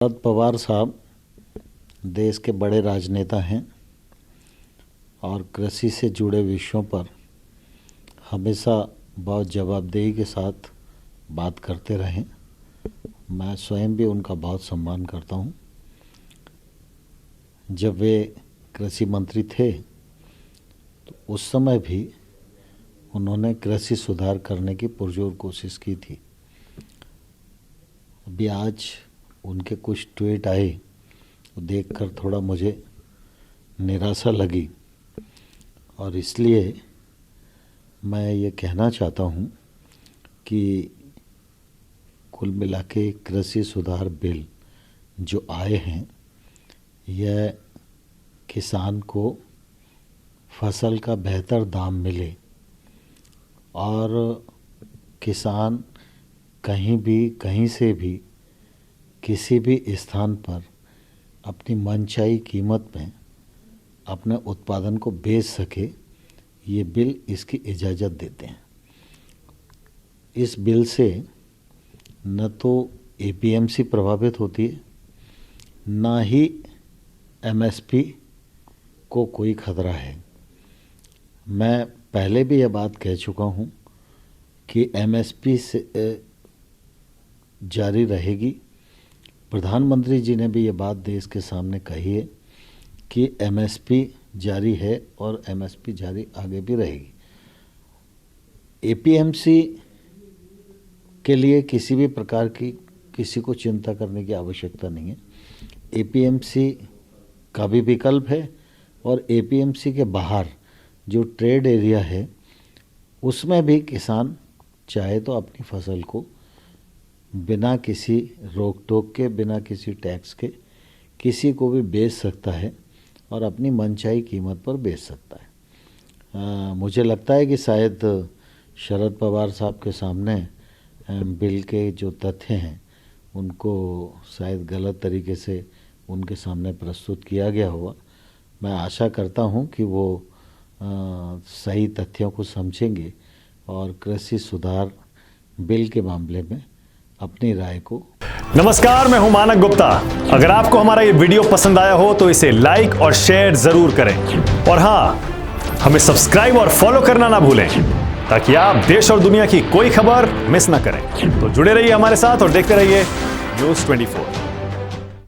शरद पवार साहब देश के बड़े राजनेता हैं और कृषि से जुड़े विषयों पर हमेशा बहुत जवाबदेही के साथ बात करते रहे। मैं स्वयं भी उनका बहुत सम्मान करता हूं। जब वे कृषि मंत्री थे तो उस समय भी उन्होंने कृषि सुधार करने की पुरजोर कोशिश की थी। अभी आज उनके कुछ ट्वीट आए तो देखकर थोड़ा मुझे निराशा लगी और इसलिए मैं ये कहना चाहता हूँ कि कुल मिला के कृषि सुधार बिल जो आए हैं यह किसान को फसल का बेहतर दाम मिले और किसान कहीं से भी किसी भी स्थान पर अपनी मनचाही कीमत में अपने उत्पादन को बेच सके, ये बिल इसकी इजाज़त देते हैं। इस बिल से न तो एपीएमसी प्रभावित होती है, ना ही एमएसपी को कोई खतरा है। मैं पहले भी यह बात कह चुका हूँ कि एमएसपी से जारी रहेगी। प्रधानमंत्री जी ने भी ये बात देश के सामने कही है कि एमएसपी जारी है और एमएसपी जारी आगे भी रहेगी। एपीएमसी के लिए किसी भी प्रकार की किसी को चिंता करने की आवश्यकता नहीं है। एपीएमसी का भी विकल्प है और एपीएमसी के बाहर जो ट्रेड एरिया है उसमें भी किसान चाहे तो अपनी फसल को बिना किसी रोक टोक के, बिना किसी टैक्स के किसी को भी बेच सकता है और अपनी मनचाही कीमत पर बेच सकता है। मुझे लगता है कि शायद शरद पवार साहब के सामने बिल के जो तथ्य हैं उनको शायद गलत तरीके से उनके सामने प्रस्तुत किया गया होगा। मैं आशा करता हूं कि वो सही तथ्यों को समझेंगे और कृषि सुधार बिल के मामले में अपनी राय को। नमस्कार, मैं हूं मानक गुप्ता। अगर आपको हमारा ये वीडियो पसंद आया हो तो इसे लाइक और शेयर जरूर करें और हाँ, हमें सब्सक्राइब और फॉलो करना ना भूलें ताकि आप देश और दुनिया की कोई खबर मिस ना करें। तो जुड़े रहिए हमारे साथ और देखते रहिए न्यूज़ 24।